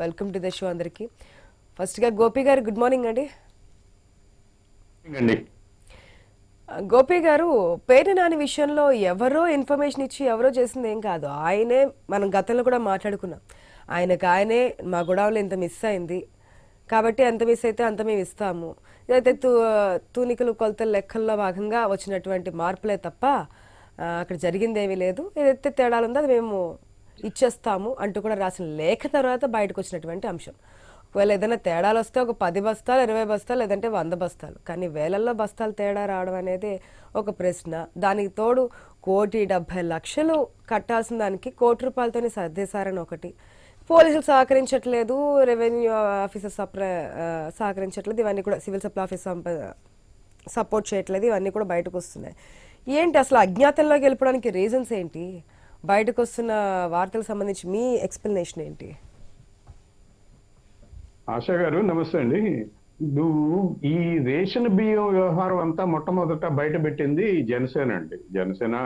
Welcome to the show అందరికి. ఫస్ట్గా గోపి గారు గుడ్ మార్నింగ్ అండి. గోపి గారు, పేరు నాని విషయంలో ఎవరో ఇన్ఫర్మేషన్ ఇచ్చి ఎవరో చేసింది ఏం కాదు. ఆయనే, మనం గతంలో కూడా మాట్లాడుకున్నాం, ఆయనే మా గొడవలు ఇంత మిస్ అయింది కాబట్టి ఎంత మిస్ అయితే అంత మేము ఇస్తాము, ఇదైతే తూనికలు కొలతలు లెక్కల్లో భాగంగా వచ్చినటువంటి మార్పులే తప్ప అక్కడ జరిగింది ఏమీ లేదు, ఏదైతే తేడాలు ఉందో అది మేము ఇచ్చేస్తాము అంటూ కూడా రాసిన లేఖ తర్వాత బయటకు వచ్చినటువంటి అంశం. ఒకవేళ ఏదైనా తేడాలు వస్తే ఒక 10 బస్తాలు 20 బస్తాలు లేదంటే 100 బస్తాలు, కానీ వేలల్లో బస్తాలు తేడా రావడం అనేది ఒక ప్రశ్న. దానికి తోడు 1,70,00,000 కట్టాల్సిన దానికి ₹1,00,00,000 సర్దేశారని ఒకటి, పోలీసులు సహకరించట్లేదు, రెవెన్యూ ఆఫీసర్ సహకరించట్లేదు, ఇవన్నీ కూడా సివిల్ సప్లై ఆఫీసర్ సపోర్ట్ చేయట్లేదు, ఇవన్నీ కూడా బయటకు వస్తున్నాయి. ఏంటి అసలు అజ్ఞాతంలోకి వెళ్ళిపోవడానికి రీజన్స్ ఏంటి? బయటకు వస్తున్న వార్తలకు సంబంధించి మీ ఎక్స్ప్లెనేషన్ ఏంటి? ఆశా గారు నమస్తే అండి. నువ్వు ఈ రేషన్ బియ్యం వ్యవహారం అంతా మొట్టమొదట బయట పెట్టింది జనసేన అండి. జనసేన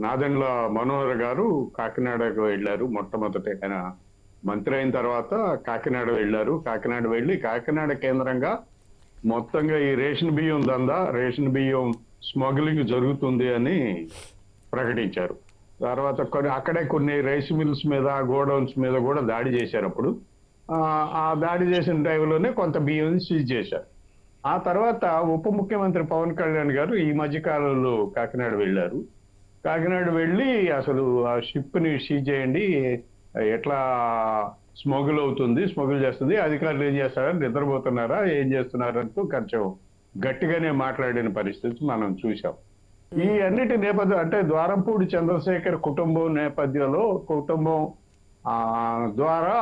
నాదెండ్ల మనోహర్ గారు కాకినాడకు వెళ్ళారు. మొట్టమొదట ఆయన మంత్రి అయిన తర్వాత కాకినాడ వెళ్ళారు. కాకినాడ వెళ్ళి కాకినాడ కేంద్రంగా మొత్తంగా ఈ రేషన్ బియ్యం దందా, రేషన్ బియ్యం స్మగ్లింగ్ జరుగుతుంది అని ప్రకటించారు. తర్వాత అక్కడే కొన్ని రైస్ మిల్స్ మీద, గోడౌన్స్ మీద కూడా దాడి చేశారు. అప్పుడు ఆ దాడి చేసిన టైంలోనే కొంత బియ్యం సీజ్ చేశారు. ఆ తర్వాత ఉప ముఖ్యమంత్రి పవన్ కళ్యాణ్ గారు ఈ మధ్య కాలంలో కాకినాడ వెళ్ళారు. కాకినాడ వెళ్ళి అసలు ఆ షిప్ ని సీజ్ చేయండి, ఎట్లా స్మగుల్ అవుతుంది, స్మగుల్ చేస్తుంది, అధికారులు ఏం చేస్తారా, నిద్రపోతున్నారా, ఏం చేస్తున్నారంటూ కొంచెం గట్టిగానే మాట్లాడిన పరిస్థితి మనం చూసాం. ఈ అన్నిటి నేపథ్యం అంటే ద్వారంపూడి చంద్రశేఖర్ కుటుంబం నేపథ్యంలో, కుటుంబం ద్వారా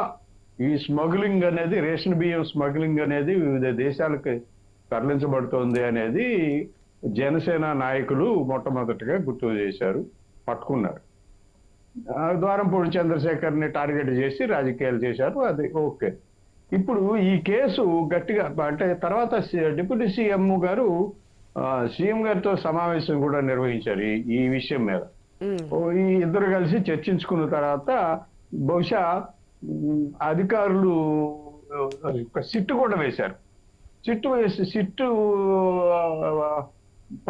ఈ స్మగ్లింగ్ అనేది, రేషన్ బియ్యం స్మగ్లింగ్ అనేది వివిధ దేశాలకు తరలించబడుతోంది అనేది జనసేన నాయకులు మొట్టమొదటిగా గుర్తు చేశారు, పట్టుకున్నారు. ద్వారంపూడి చంద్రశేఖర్ ని టార్గెట్ చేసి రాజకీయాలు చేశారు. అది ఓకే. ఇప్పుడు ఈ కేసు గట్టిగా అంటే తర్వాత డిప్యూటీ సీఎం గారు సీఎం గారితో సమావేశం కూడా నిర్వహించారు ఈ విషయం మీద. ఈ ఇద్దరు కలిసి చర్చించుకున్న తర్వాత బహుశా అధికారులు సిట్టు కూడా వేశారు. సిట్టు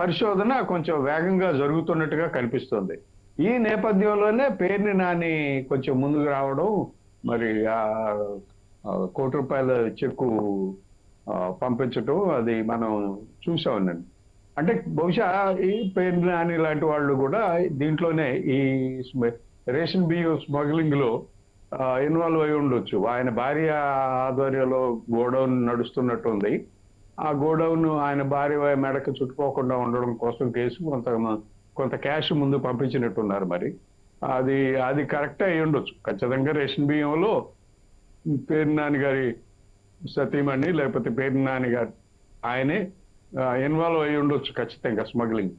పరిశోధన కొంచెం వేగంగా జరుగుతున్నట్టుగా కనిపిస్తుంది. ఈ నేపథ్యంలోనే పేర్ని నాని కొంచెం ముందుకు రావడం, మరి ₹1,00,00,000 చెక్కు పంపించటం అది మనం చూసామనండి. అంటే బహుశా ఈ పేర్ని నాని లాంటి వాళ్ళు కూడా దీంట్లోనే ఈ రేషన్ బియ్యం స్మగ్లింగ్ లో ఇన్వాల్వ్ అయి ఉండొచ్చు. ఆయన భార్య ఆధ్వర్యంలో గోడౌన్ నడుస్తున్నట్టుంది. ఆ గోడౌన్ ఆయన భార్య మెడకు చుట్టుకోకుండా ఉండడం కోసం కేసు కొంత క్యాష్ ముందు పంపించినట్టున్నారు. మరి అది కరెక్టే అయి ఉండొచ్చు. ఖచ్చితంగా రేషన్ బియ్యంలో పేర్ని నాని గారి సతీమణి లేకపోతే పేర్ని నాని గారు ఆయనే ఇన్వాల్వ్ అయి ఉండొచ్చు ఖచ్చితంగా స్మగ్లింగ్.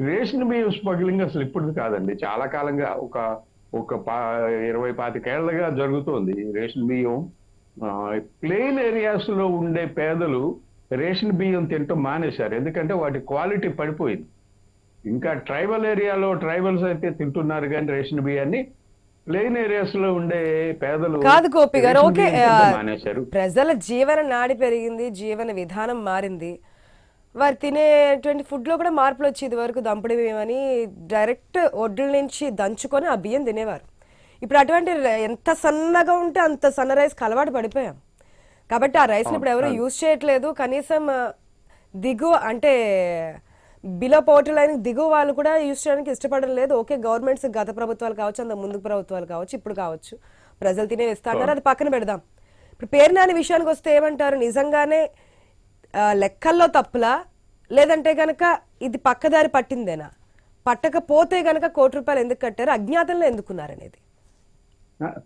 రేషన్ బియ్యం స్మగ్లింగ్ అసలు ఇప్పుడు కాదండి, చాలా కాలంగా ఒక 20-25 ఏళ్లుగా జరుగుతోంది. రేషన్ బియ్యం ప్లెయిన్ ఏరియాస్ లో ఉండే పేదలు రేషన్ బియ్యం తింటూ మానేశారు, ఎందుకంటే వాటి క్వాలిటీ పడిపోయింది. ఇంకా ట్రైబల్ ఏరియాలో ట్రైబల్స్ అయితే తింటున్నారు, కానీ రేషన్ బియ్యాన్ని ప్లెయిన్ ఏరియాస్ లో ఉండే పేదలు కాదు. గోపి గారు, ఓకే, మానేశారు. ప్రజల జీవన నాడి పెరిగింది, జీవన విధానం మారింది, వారు తినేటువంటి ఫుడ్ లో కూడా మార్పులు వచ్చి ఇది వరకు దంపుడు బియ్యం అని డైరెక్ట్ ఒడ్డుల నుంచి దంచుకొని ఆ బియ్యం తినేవారు. ఇప్పుడు అటువంటి ఎంత సన్నగా ఉంటే అంత సన్న రైస్ అలవాటు పడిపోయాం కాబట్టి ఆ రైస్ ఇప్పుడు ఎవరు యూజ్ చేయట్లేదు. కనీసం దిగువ అంటే బిలో పవర్టీ లైన్ దిగువ వాళ్ళు కూడా యూజ్ చేయడానికి ఇష్టపడడం లేదు. ఓకే, గవర్నమెంట్స్ గత ప్రభుత్వాలు కావచ్చు, అంత ముందు ప్రభుత్వాలు కావచ్చు, ఇప్పుడు కావచ్చు, ప్రజలు తినే ఇస్తున్నారు, అది పక్కన పెడదాం. ఇప్పుడు పేర్ని నాని విషయానికి వస్తే ఏమంటారు? నిజంగానే లెక్కల్లో తప్పులా, లేదంటే గనక ఇది పక్కదారి పట్టిందేనా? పట్టకపోతే గనక ₹1,00,00,000 ఎందుకు కట్టారు, అజ్ఞాతంలో ఎందుకున్నారనేది?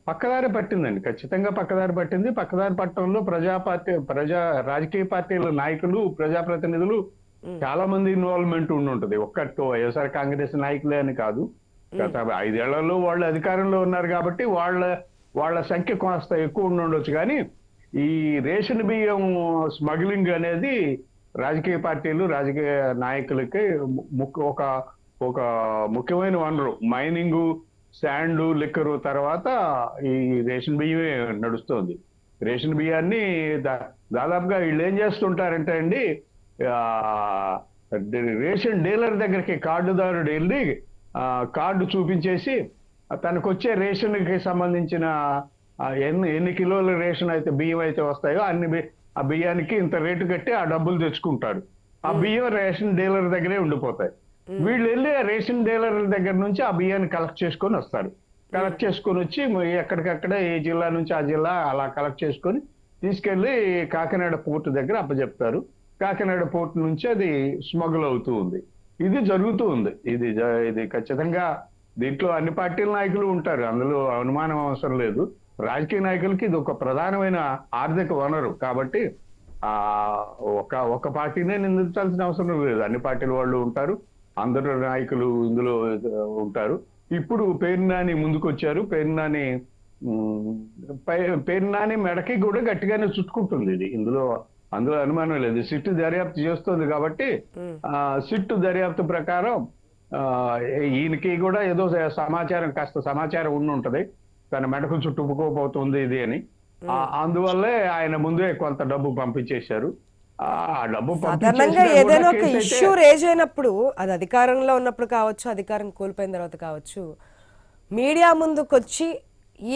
పక్కదారి పట్టిందండి, ఖచ్చితంగా పక్కదారి పట్టింది. పక్కదారి పట్టడంలో రాజకీయ పార్టీల నాయకులు, ప్రజాప్రతినిధులు చాలా మంది ఇన్వాల్వ్మెంట్ ఉండుంటది. ఒక్కటి వైఎస్ఆర్ కాంగ్రెస్ నాయకులే అని కాదు. గత 5 ఏళ్లలో వాళ్ళు అధికారంలో ఉన్నారు కాబట్టి వాళ్ళ సంఖ్య కాస్త ఎక్కువ ఉండొచ్చు. కానీ ఈ రేషన్ బియ్యం స్మగ్లింగ్ అనేది రాజకీయ పార్టీలు, రాజకీయ నాయకులకి ఒక ముఖ్యమైన వనరు. మైనింగ్ శాండ్, లిక్కరు తర్వాత ఈ రేషన్ బియ్యమే నడుస్తుంది. రేషన్ బియ్యాన్ని దాదాపుగా వీళ్ళు ఏం చేస్తుంటారంటే అండి, ఆ, రేషన్ డీలర్ దగ్గరికి కార్డుదారుడు వెళ్ళి కార్డు చూపించేసి తనకు వచ్చే రేషన్కి సంబంధించిన ఎన్ని కిలోల రేషన్ అయితే బియ్యం అయితే వస్తాయో ఆ బియ్యానికి ఇంత రేటు కట్టి ఆ డబ్బులు తెచ్చుకుంటారు. ఆ బియ్యం రేషన్ డీలర్ దగ్గరే ఉండిపోతాయి. వీళ్ళు వెళ్ళి ఆ రేషన్ డీలర్ దగ్గర నుంచి ఆ బియ్యాన్ని కలెక్ట్ చేసుకొని వస్తారు. కలెక్ట్ చేసుకొని వచ్చి ఎక్కడికక్కడ ఏ జిల్లా నుంచి ఆ జిల్లా అలా కలెక్ట్ చేసుకొని తీసుకెళ్లి కాకినాడ పోర్టు దగ్గర అప్పచెప్తారు. కాకినాడ పోర్టు నుంచి అది స్మగుల్ అవుతూ ఉంది. ఇది జరుగుతూ ఉంది. ఇది ఖచ్చితంగా దీంట్లో అన్ని పార్టీల నాయకులు ఉంటారు, అందులో అనుమానం అవసరం లేదు. రాజకీయ నాయకులకి ఇది ఒక ప్రధానమైన ఆర్థిక వనరు కాబట్టి ఒక పార్టీనే నిందించాల్సిన అవసరం లేదు. అన్ని పార్టీల వాళ్ళు ఉంటారు, అందరు నాయకులు ఇందులో ఉంటారు. ఇప్పుడు పేర్ని నాని ముందుకు వచ్చారు. పేర్ని నాని మెడకి కూడా గట్టిగానే చుట్టుకుంటుంది ఇది. అందులో అనుమానం లేదు. సిట్టు దర్యాప్తు చేస్తుంది కాబట్టి సిట్టు దర్యాప్తు ప్రకారం ఈయనకి కూడా ఏదో కాస్త సమాచారం ఉండి తన మెడకు చుట్టుకుపోతుంది ఇది అని. అందువల్లే ఆయన ముందే కొంత డబ్బు పంపించేశారు. ఆ డబ్బు సాధారణంగా ఏదైనా ఒక ఇష్యూ రేజ్ అయినప్పుడు, అది అధికారంలో ఉన్నప్పుడు కావచ్చు, అధికారం కోల్పోయిన తర్వాత కావచ్చు, మీడియా ముందుకొచ్చి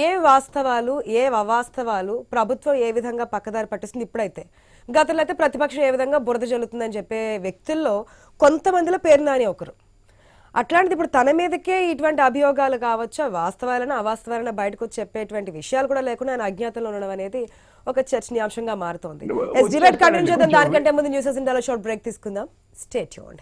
ఏ వాస్తవాలు ఏ అవాస్తవాలు ప్రభుత్వం ఏ విధంగా పక్కదారి పట్టిస్తుంది, ఇప్పుడైతే గతంలో అయితే ప్రతిపక్షం ఏ విధంగా బురద జల్లుతుందని చెప్పే వ్యక్తుల్లో కొంతమందిలో పేర్ని నాని ఒకరు. అట్లాంటిది ఇప్పుడు తన మీదకే ఇటువంటి అభియోగాలు కావచ్చు, వాస్తవాలను అవాస్తవాలను బయటకు వచ్చి చెప్పేటువంటి విషయాలు కూడా లేకుండా ఆయన అజ్ఞాతంలో ఉండడం అనేది ఒక చర్చనీయాంశంగా మారుతోంది. డిబేట్ కంటిన్యూ చేద్దాం. దానికంటే ముందు న్యూస్ ఇండియాలో షార్ట్ బ్రేక్ తీసుకుందాం. Stay tuned.